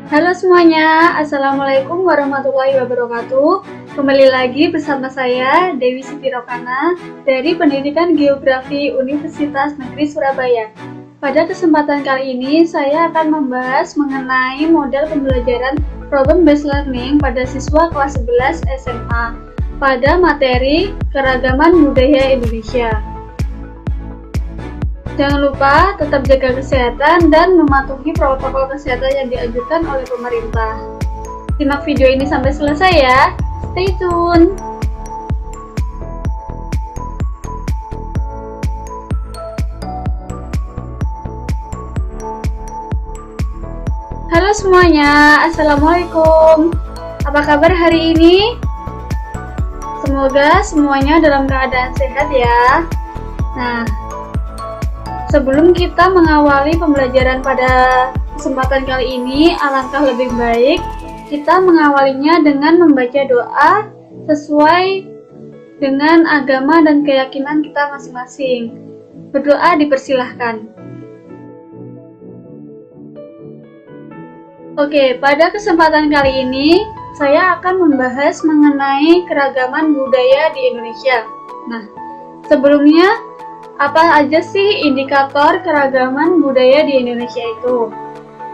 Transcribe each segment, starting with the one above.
Halo semuanya, Assalamualaikum warahmatullahi wabarakatuh. Kembali lagi bersama saya, Dewi Siti Rokana, dari Pendidikan Geografi Universitas Negeri Surabaya. Pada kesempatan kali ini, saya akan membahas mengenai model pembelajaran Problem Based Learning pada siswa kelas 11 SMA pada materi Keragaman Budaya Indonesia. Jangan lupa tetap jaga kesehatan dan mematuhi protokol kesehatan yang dianjurkan oleh pemerintah. Simak video ini sampai selesai ya. Stay tune. Halo semuanya, Assalamualaikum. Apa kabar hari ini? Semoga semuanya dalam keadaan sehat ya. Nah, sebelum kita mengawali pembelajaran pada kesempatan kali ini, alangkah lebih baik kita mengawalinya dengan membaca doa sesuai dengan agama dan keyakinan kita masing-masing. Berdoa dipersilahkan. Oke, pada kesempatan kali ini saya akan membahas mengenai keragaman budaya di Indonesia. Nah, sebelumnya apa aja sih indikator keragaman budaya di Indonesia itu?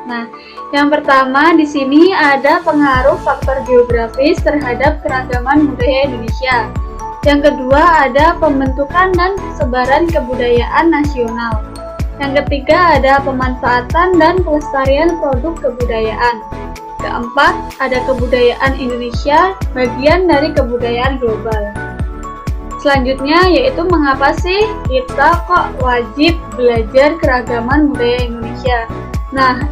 Nah, yang pertama di sini ada pengaruh faktor geografis terhadap keragaman budaya Indonesia. Yang kedua ada pembentukan dan sebaran kebudayaan nasional. Yang ketiga ada pemanfaatan dan pelestarian produk kebudayaan. Keempat, ada kebudayaan Indonesia, bagian dari kebudayaan global. Selanjutnya yaitu mengapa sih kita kok wajib belajar keragaman budaya Indonesia. Nah,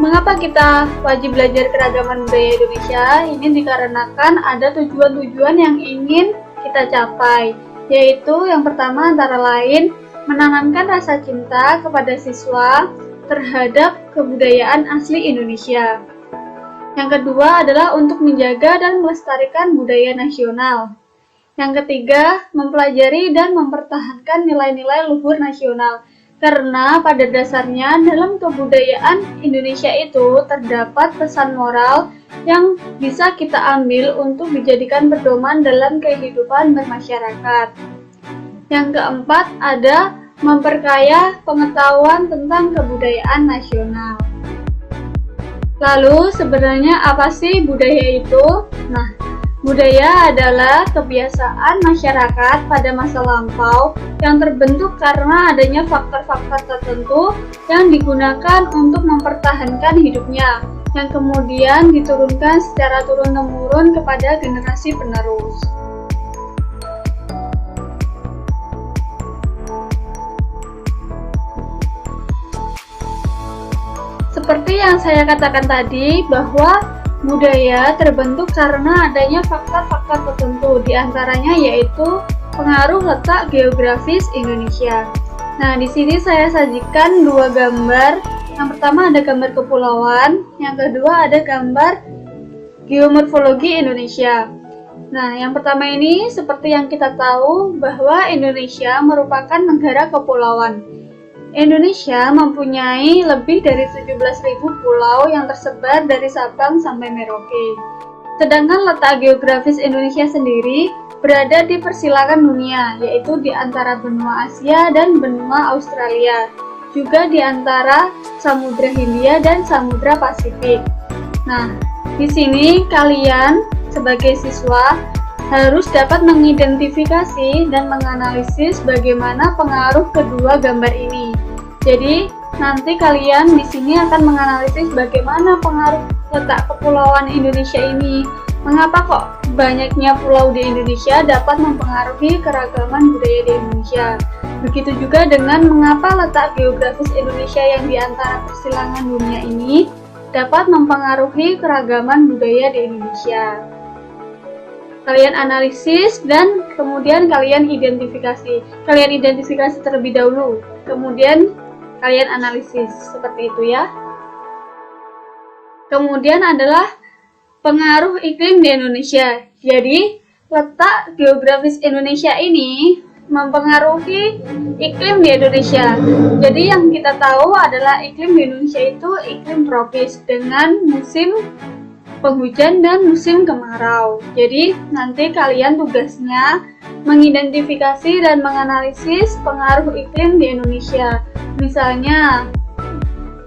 mengapa kita wajib belajar keragaman budaya Indonesia? Ini dikarenakan ada tujuan-tujuan yang ingin kita capai, yaitu yang pertama antara lain menanamkan rasa cinta kepada siswa terhadap kebudayaan asli Indonesia. Yang kedua adalah untuk menjaga dan melestarikan budaya nasional. Yang ketiga, mempelajari dan mempertahankan nilai-nilai luhur nasional. Karena pada dasarnya dalam kebudayaan Indonesia itu terdapat pesan moral yang bisa kita ambil untuk dijadikan pedoman dalam kehidupan bermasyarakat. Yang keempat, ada memperkaya pengetahuan tentang kebudayaan nasional. Lalu, sebenarnya apa sih budaya itu? Nah, budaya adalah kebiasaan masyarakat pada masa lampau yang terbentuk karena adanya faktor-faktor tertentu yang digunakan untuk mempertahankan hidupnya, yang kemudian diturunkan secara turun-temurun kepada generasi penerus. Seperti yang saya katakan tadi, bahwa budaya terbentuk karena adanya faktor-faktor tertentu, diantaranya yaitu pengaruh letak geografis Indonesia. Nah, di sini saya sajikan dua gambar. Yang pertama ada gambar kepulauan, yang kedua ada gambar geomorfologi Indonesia. Nah, yang pertama ini seperti yang kita tahu bahwa Indonesia merupakan negara kepulauan. Indonesia mempunyai lebih dari 17.000 pulau yang tersebar dari Sabang sampai Merauke. Sedangkan letak geografis Indonesia sendiri berada di persilangan dunia, yaitu di antara benua Asia dan benua Australia, juga di antara Samudra Hindia dan Samudra Pasifik. Nah, di sini kalian sebagai siswa harus dapat mengidentifikasi dan menganalisis bagaimana pengaruh kedua gambar ini. Jadi, nanti kalian di sini akan menganalisis bagaimana pengaruh letak kepulauan Indonesia ini. Mengapa kok banyaknya pulau di Indonesia dapat mempengaruhi keragaman budaya di Indonesia. Begitu juga dengan mengapa letak geografis Indonesia yang di antara persilangan dunia ini dapat mempengaruhi keragaman budaya di Indonesia. Kalian analisis dan kemudian kalian identifikasi. Kalian identifikasi terlebih dahulu, kemudian kalian analisis, seperti itu ya. Kemudian adalah pengaruh iklim di Indonesia. Jadi, letak geografis Indonesia ini mempengaruhi iklim di Indonesia. Jadi yang kita tahu adalah iklim di Indonesia itu iklim tropis dengan musim penghujan dan musim kemarau. Jadi nanti kalian tugasnya mengidentifikasi dan menganalisis pengaruh iklim di Indonesia. Misalnya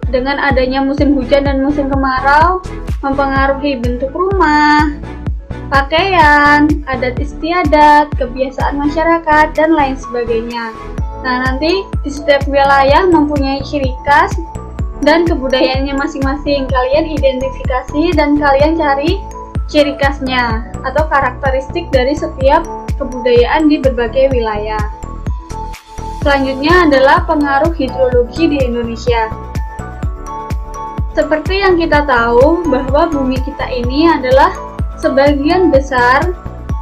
dengan adanya musim hujan dan musim kemarau mempengaruhi bentuk rumah, pakaian, adat istiadat, kebiasaan masyarakat, dan lain sebagainya. Nah, nanti di setiap wilayah mempunyai ciri khas dan kebudayaannya masing-masing. Kalian identifikasi dan kalian cari ciri khasnya atau karakteristik dari setiap kebudayaan di berbagai wilayah. Selanjutnya adalah pengaruh hidrologi di Indonesia. Seperti yang kita tahu bahwa bumi kita ini adalah sebagian besar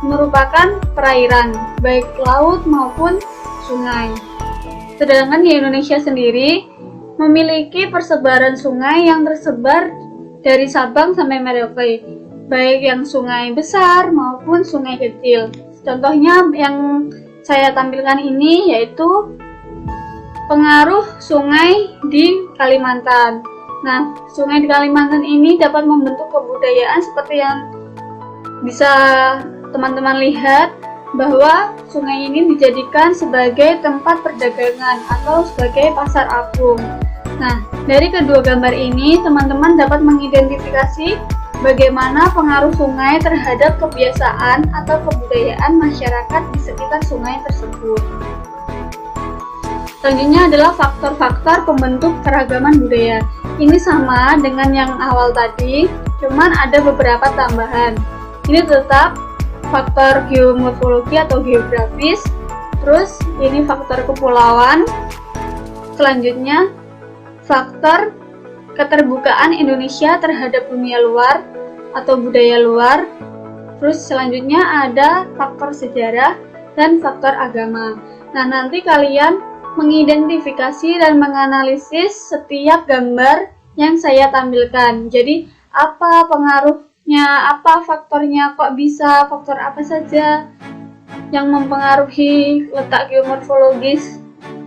merupakan perairan, baik laut maupun sungai. Sedangkan di Indonesia sendiri memiliki persebaran sungai yang tersebar dari Sabang sampai Merauke, baik yang sungai besar maupun sungai kecil. Contohnya yang saya tampilkan ini yaitu pengaruh sungai di Kalimantan. Nah, sungai di Kalimantan ini dapat membentuk kebudayaan seperti yang bisa teman-teman lihat bahwa sungai ini dijadikan sebagai tempat perdagangan atau sebagai pasar apung. Nah, dari kedua gambar ini teman-teman dapat mengidentifikasi bagaimana pengaruh sungai terhadap kebiasaan atau kebudayaan masyarakat di sekitar sungai tersebut. Selanjutnya adalah faktor-faktor pembentuk keragaman budaya. Ini sama dengan yang awal tadi, cuman ada beberapa tambahan. Ini tetap faktor geomorfologi atau geografis, terus ini faktor kepulauan, selanjutnya faktor keterbukaan Indonesia terhadap dunia luar atau budaya luar, terus selanjutnya ada faktor sejarah dan faktor agama. Nah, nanti kalian mengidentifikasi dan menganalisis setiap gambar yang saya tampilkan. Jadi apa pengaruhnya, apa faktornya, kok bisa, faktor apa saja yang mempengaruhi letak geomorfologis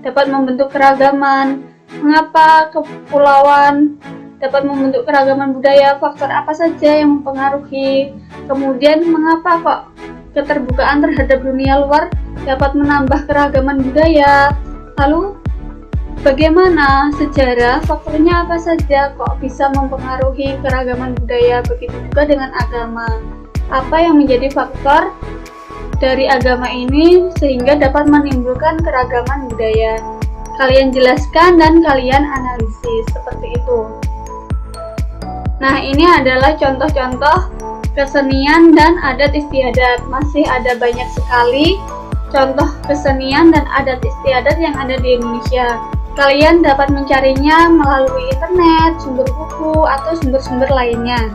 dapat membentuk keragaman, mengapa kepulauan dapat membentuk keragaman budaya, faktor apa saja yang mempengaruhi, kemudian mengapa kok keterbukaan terhadap dunia luar dapat menambah keragaman budaya. Lalu bagaimana sejarah, faktornya apa saja kok bisa mempengaruhi keragaman budaya, begitu juga dengan agama. Apa yang menjadi faktor dari agama ini sehingga dapat menimbulkan keragaman budaya. Kalian jelaskan dan kalian analisis seperti itu. Nah, ini adalah contoh-contoh kesenian dan adat istiadat. Masih ada banyak sekali contoh kesenian dan adat istiadat yang ada di Indonesia. Kalian dapat mencarinya melalui internet, sumber buku, atau sumber-sumber lainnya.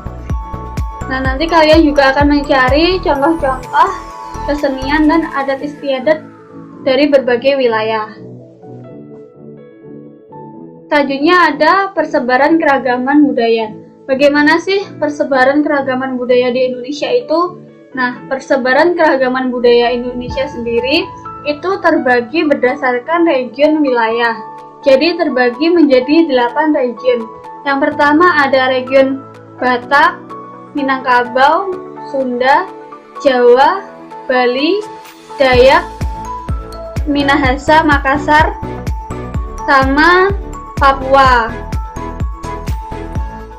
Nah, nanti kalian juga akan mencari contoh-contoh kesenian dan adat istiadat dari berbagai wilayah. Selanjutnya ada persebaran keragaman budaya. Bagaimana sih persebaran keragaman budaya di Indonesia itu? Nah, persebaran keragaman budaya Indonesia sendiri itu terbagi berdasarkan region wilayah. Jadi terbagi menjadi 8 region. Yang pertama ada region Batak, Minangkabau, Sunda, Jawa, Bali, Dayak, Minahasa, Makassar, sama Papua.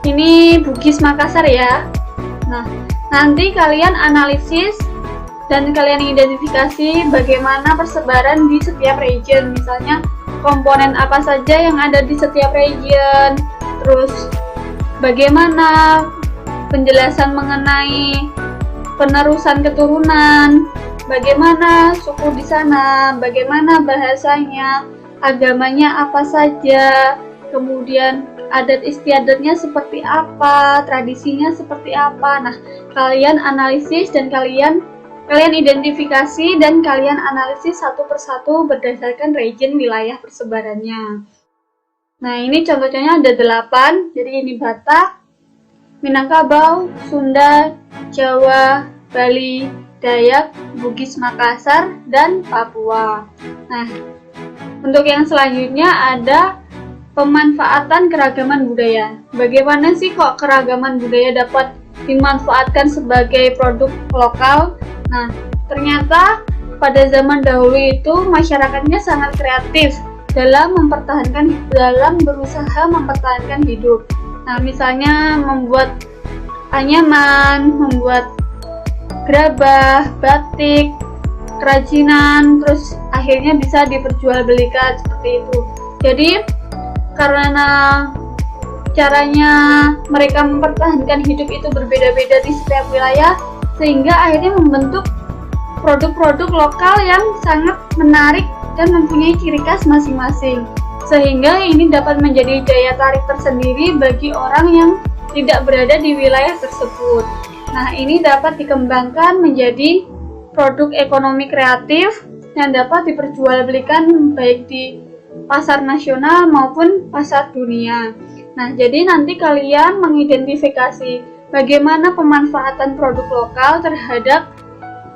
Ini Bugis Makassar ya. Nah, nanti kalian analisis dan kalian identifikasi bagaimana persebaran di setiap region. Misalnya komponen apa saja yang ada di setiap region, terus bagaimana penjelasan mengenai penerusan keturunan, bagaimana suku di sana, bagaimana bahasanya, agamanya apa saja, kemudian adat istiadatnya seperti apa, tradisinya seperti apa. Nah, kalian analisis dan kalian identifikasi dan kalian analisis satu persatu berdasarkan region wilayah persebarannya. Nah, ini contohnya ada 8. Jadi ini Batak, Minangkabau, Sunda, Jawa, Bali, Dayak, Bugis Makassar, dan Papua. Nah, untuk yang selanjutnya ada pemanfaatan keragaman budaya. Bagaimana sih kok keragaman budaya dapat dimanfaatkan sebagai produk lokal? Nah, ternyata pada zaman dahulu itu masyarakatnya sangat kreatif dalam berusaha mempertahankan hidup. Nah, misalnya membuat anyaman, membuat gerabah, batik, kerajinan, terus akhirnya bisa diperjualbelikan seperti itu. Jadi karena caranya mereka mempertahankan hidup itu berbeda-beda di setiap wilayah, sehingga akhirnya membentuk produk-produk lokal yang sangat menarik dan mempunyai ciri khas masing-masing, sehingga ini dapat menjadi daya tarik tersendiri bagi orang yang tidak berada di wilayah tersebut. Nah, ini dapat dikembangkan menjadi produk ekonomi kreatif yang dapat diperjualbelikan baik di pasar nasional maupun pasar dunia. Nah, jadi nanti kalian mengidentifikasi bagaimana pemanfaatan produk lokal terhadap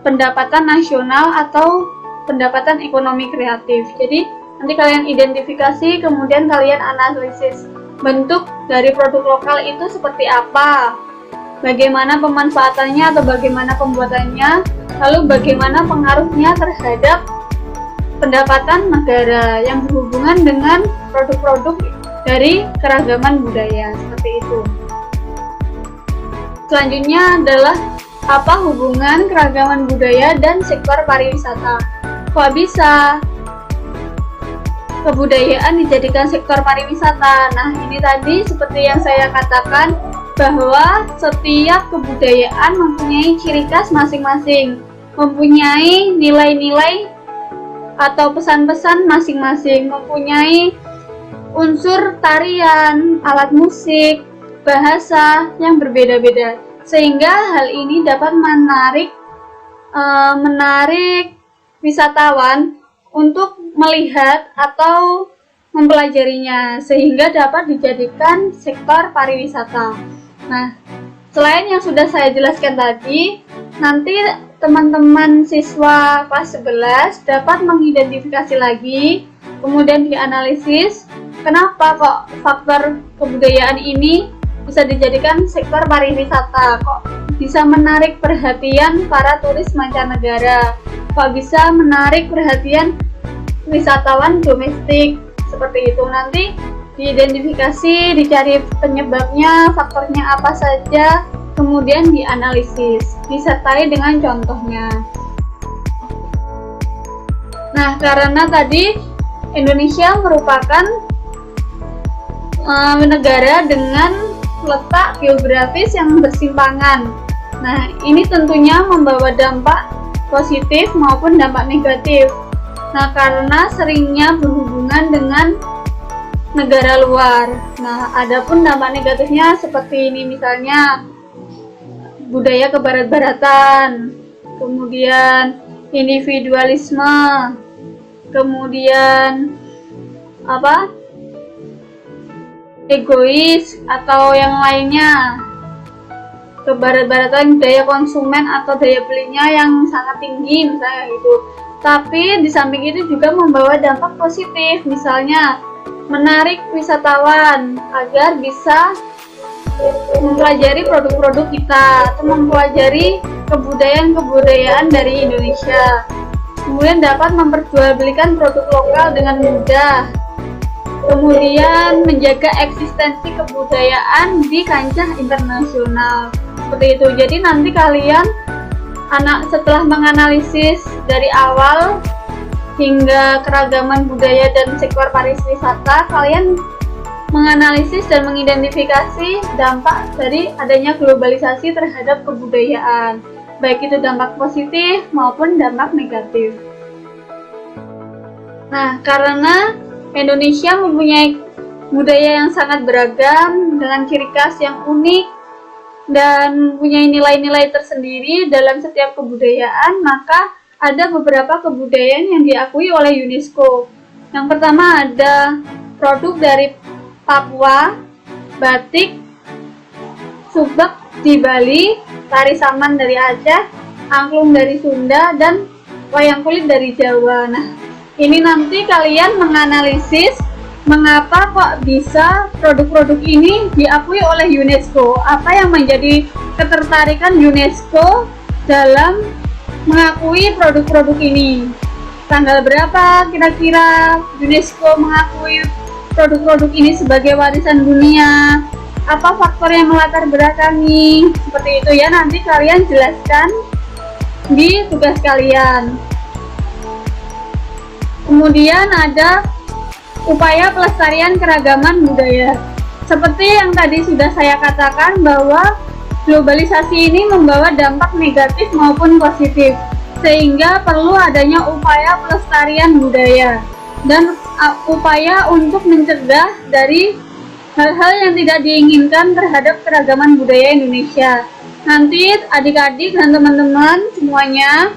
pendapatan nasional atau pendapatan ekonomi kreatif. Jadi nanti kalian identifikasi, kemudian kalian analisis bentuk dari produk lokal itu seperti apa, bagaimana pemanfaatannya atau bagaimana pembuatannya, lalu bagaimana pengaruhnya terhadap pendapatan negara yang berhubungan dengan produk-produk dari keragaman budaya, seperti itu. Selanjutnya adalah apa hubungan keragaman budaya dan sektor pariwisata? Kok bisa kebudayaan dijadikan sektor pariwisata? Nah, ini tadi seperti yang saya katakan bahwa setiap kebudayaan mempunyai ciri khas masing-masing, mempunyai nilai-nilai atau pesan-pesan masing-masing, mempunyai unsur tarian, alat musik, bahasa yang berbeda-beda, sehingga hal ini dapat menarik wisatawan untuk melihat atau mempelajarinya, sehingga dapat dijadikan sektor pariwisata. Nah, selain yang sudah saya jelaskan tadi, nanti teman-teman siswa kelas 11 dapat mengidentifikasi lagi, kemudian dianalisis kenapa kok faktor kebudayaan ini bisa dijadikan sektor pariwisata, kok bisa menarik perhatian para turis mancanegara, kok bisa menarik perhatian wisatawan domestik, seperti itu. Nanti diidentifikasi, dicari penyebabnya, faktornya apa saja, kemudian dianalisis, disertai dengan contohnya. Nah, karena tadi Indonesia merupakan negara dengan letak geografis yang bersimpangan. Nah, ini tentunya membawa dampak positif maupun dampak negatif. Nah, karena seringnya berhubungan dengan negara luar. Nah, adapun dampak negatifnya seperti ini, misalnya budaya kebarat-baratan, kemudian individualisme, kemudian egois atau yang lainnya, kebarat-baratan, daya konsumen atau daya belinya yang sangat tinggi misalnya gitu. Tapi di samping itu juga membawa dampak positif, misalnya menarik wisatawan agar bisa mempelajari produk-produk kita atau mempelajari kebudayaan-kebudayaan dari Indonesia, kemudian dapat memperjualbelikan produk lokal dengan mudah, kemudian menjaga eksistensi kebudayaan di kancah internasional, seperti itu. Jadi nanti kalian setelah menganalisis dari awal hingga keragaman budaya dan sektor pariwisata, kalian menganalisis dan mengidentifikasi dampak dari adanya globalisasi terhadap kebudayaan, baik itu dampak positif maupun dampak negatif. Nah, karena Indonesia mempunyai budaya yang sangat beragam dengan ciri khas yang unik dan mempunyai nilai-nilai tersendiri dalam setiap kebudayaan, maka ada beberapa kebudayaan yang diakui oleh UNESCO. Yang pertama ada produk dari Papua, batik, subak di Bali, tari saman dari Aceh, angklung dari Sunda, dan wayang kulit dari Jawa. Nah, ini nanti kalian menganalisis mengapa kok bisa produk-produk ini diakui oleh UNESCO. Apa yang menjadi ketertarikan UNESCO dalam mengakui produk-produk ini? Tanggal berapa kira-kira UNESCO mengakui produk-produk ini sebagai warisan dunia? Apa faktor yang melatar belakangi? Seperti itu ya, nanti kalian jelaskan di tugas kalian. Kemudian ada upaya pelestarian keragaman budaya. Seperti yang tadi sudah saya katakan bahwa globalisasi ini membawa dampak negatif maupun positif, sehingga perlu adanya upaya pelestarian budaya dan upaya untuk mencegah dari hal-hal yang tidak diinginkan terhadap keragaman budaya Indonesia. Nanti adik-adik dan teman-teman semuanya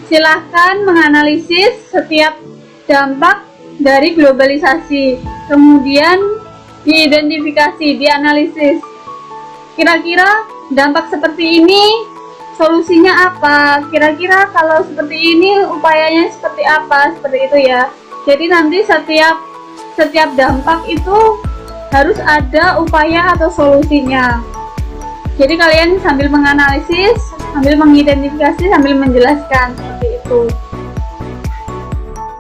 silahkan menganalisis setiap dampak dari globalisasi, kemudian diidentifikasi, dianalisis. Kira-kira dampak seperti ini solusinya apa? Kira-kira kalau seperti ini upayanya seperti apa? Seperti itu ya. Jadi nanti setiap dampak itu harus ada upaya atau solusinya. Jadi kalian sambil menganalisis, sambil mengidentifikasi, sambil menjelaskan seperti itu.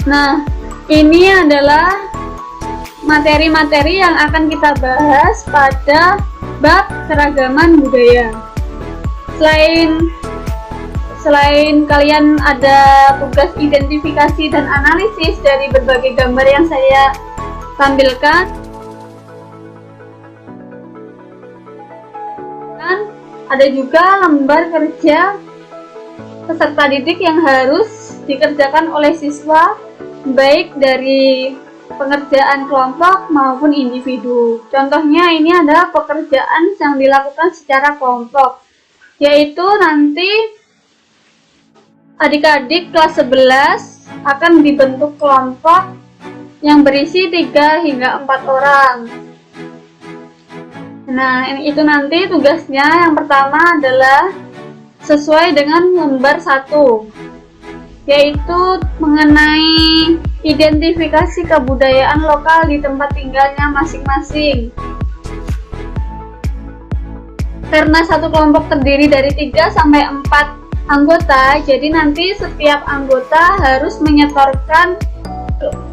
Nah, ini adalah materi-materi yang akan kita bahas pada bab keragaman budaya. Selain kalian ada tugas identifikasi dan analisis dari berbagai gambar yang saya tampilkan, ada juga lembar kerja peserta didik yang harus dikerjakan oleh siswa, baik dari pengerjaan kelompok maupun individu. Contohnya ini adalah pekerjaan yang dilakukan secara kelompok, yaitu nanti adik-adik kelas 11 akan dibentuk kelompok yang berisi 3 hingga 4 orang. Nah, itu nanti tugasnya yang pertama adalah sesuai dengan lembar 1, yaitu mengenai identifikasi kebudayaan lokal di tempat tinggalnya masing-masing. Karena satu kelompok terdiri dari 3 sampai 4 anggota, jadi nanti setiap anggota harus menyetorkan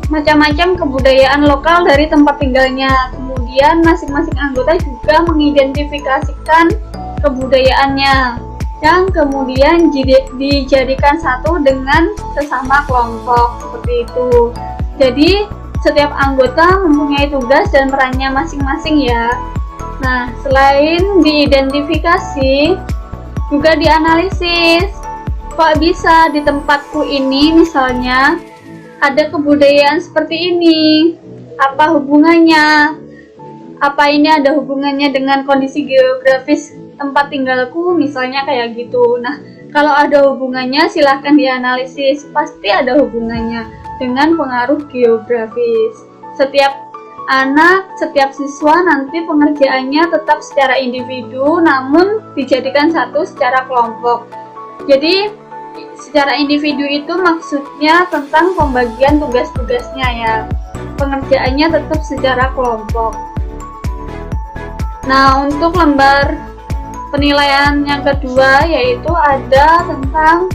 macam-macam kebudayaan lokal dari tempat tinggalnya. Kemudian masing-masing anggota juga mengidentifikasikan kebudayaannya yang kemudian dijadikan satu dengan sesama kelompok, seperti itu. Jadi setiap anggota mempunyai tugas dan perannya masing-masing ya. Nah, selain diidentifikasi, juga dianalisis. Kok bisa di tempatku ini misalnya ada kebudayaan seperti ini? Apa hubungannya? Apa ini ada hubungannya dengan kondisi geografis tempat tinggalku, misalnya kayak gitu. Nah, kalau ada hubungannya silahkan dianalisis. Pasti ada hubungannya dengan pengaruh geografis. Setiap anak, setiap siswa nanti pengerjaannya tetap secara individu, namun dijadikan satu secara kelompok. Jadi secara individu itu maksudnya tentang pembagian tugas-tugasnya ya. Pengerjaannya tetap secara kelompok. Nah, untuk lembar penilaian yang kedua yaitu ada tentang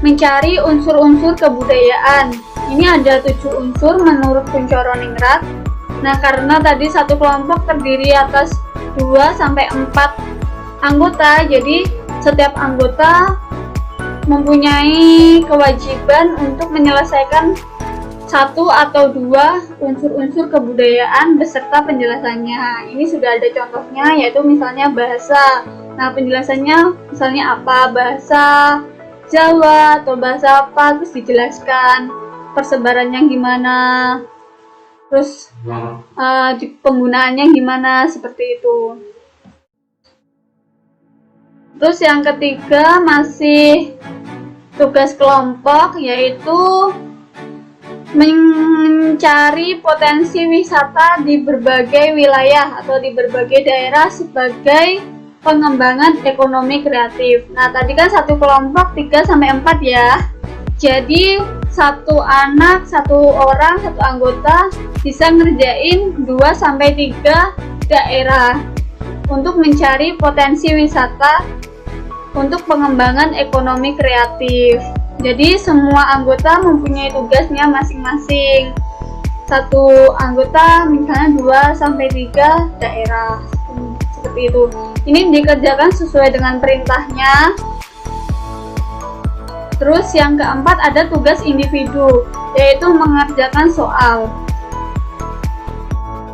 mencari unsur-unsur kebudayaan. Ini ada 7 unsur menurut Kunchoro-Ningrat. Nah, karena tadi satu kelompok terdiri atas 2 sampai 4 anggota, jadi setiap anggota mempunyai kewajiban untuk menyelesaikan 1 atau 2 unsur-unsur kebudayaan beserta penjelasannya. Ini sudah ada contohnya, yaitu misalnya bahasa. Nah, penjelasannya misalnya apa, bahasa Jawa atau bahasa apa, terus dijelaskan persebarannya gimana, terus penggunaannya gimana, seperti itu. Terus yang ketiga masih tugas kelompok, yaitu mencari potensi wisata di berbagai wilayah atau di berbagai daerah sebagai pengembangan ekonomi kreatif. Nah, tadi kan satu kelompok 3-4 ya. Jadi satu anak, satu orang, satu anggota bisa ngerjain 2-3 daerah untuk mencari potensi wisata untuk pengembangan ekonomi kreatif. Jadi semua anggota mempunyai tugasnya masing-masing. Satu anggota misalnya 2-3 daerah. Seperti itu. Ini dikerjakan sesuai dengan perintahnya. Terus yang keempat ada tugas individu, yaitu mengerjakan soal.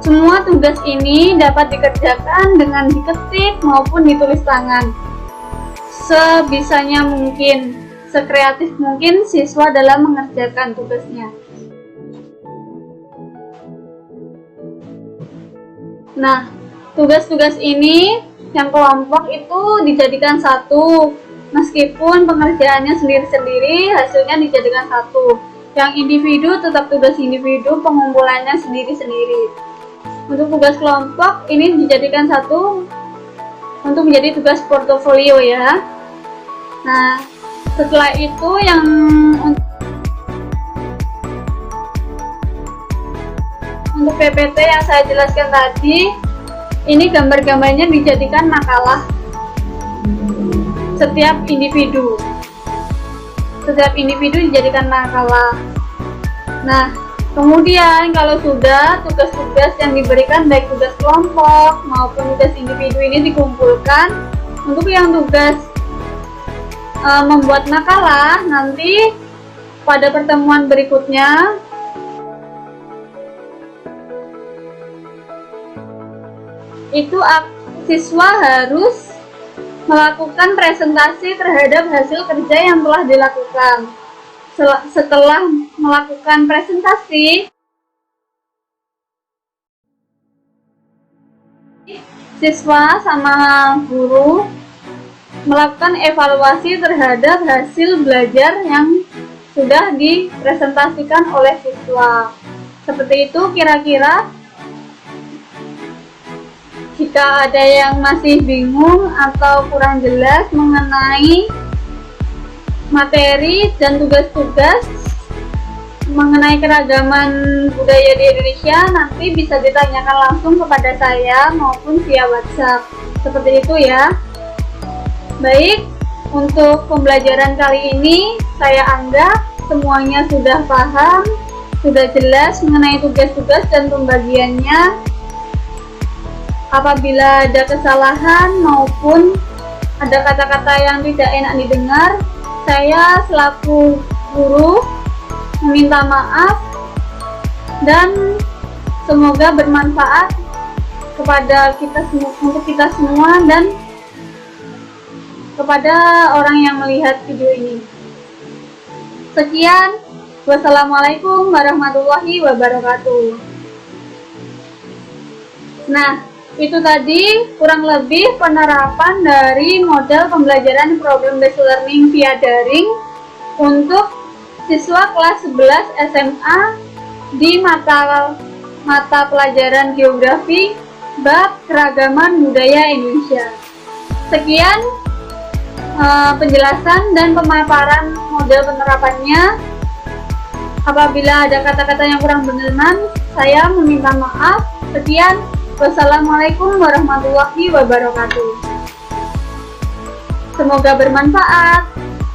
Semua tugas ini dapat dikerjakan dengan diketik maupun ditulis tangan. Sebisanya mungkin, sekreatif mungkin siswa dalam mengerjakan tugasnya. Nah, tugas-tugas ini yang kelompok itu dijadikan satu, meskipun pengerjaannya sendiri-sendiri, hasilnya dijadikan satu. Yang individu tetap tugas individu, pengumpulannya sendiri-sendiri. Untuk tugas kelompok ini dijadikan satu untuk menjadi tugas portofolio ya. Nah, setelah itu yang untuk PPT yang saya jelaskan tadi, ini gambar-gambarnya dijadikan makalah setiap individu dijadikan makalah. Nah, kemudian kalau sudah tugas-tugas yang diberikan baik tugas kelompok maupun tugas individu ini dikumpulkan, untuk yang tugas membuat makalah nanti pada pertemuan berikutnya itu siswa harus melakukan presentasi terhadap hasil kerja yang telah dilakukan. Setelah melakukan presentasi, siswa sama guru melakukan evaluasi terhadap hasil belajar yang sudah dipresentasikan oleh siswa. Seperti itu kira-kira. Jika ada yang masih bingung atau kurang jelas mengenai materi dan tugas-tugas mengenai keragaman budaya di Indonesia, nanti bisa ditanyakan langsung kepada saya maupun via WhatsApp. Seperti itu ya. Baik, untuk pembelajaran kali ini saya anggap semuanya sudah paham, sudah jelas mengenai tugas-tugas dan pembagiannya. Apabila ada kesalahan maupun ada kata-kata yang tidak enak didengar, saya selaku guru meminta maaf dan semoga bermanfaat kepada untuk kita semua dan kepada orang yang melihat video ini. Sekian, wassalamualaikum warahmatullahi wabarakatuh. Nah, itu tadi kurang lebih penerapan dari model pembelajaran problem based learning via daring untuk siswa kelas 11 SMA di mata pelajaran geografi bab keragaman budaya Indonesia. Sekian penjelasan dan pemaparan model penerapannya. Apabila ada kata-kata yang kurang berkenan, saya meminta maaf. Sekian. Wassalamualaikum warahmatullahi wabarakatuh. Semoga bermanfaat.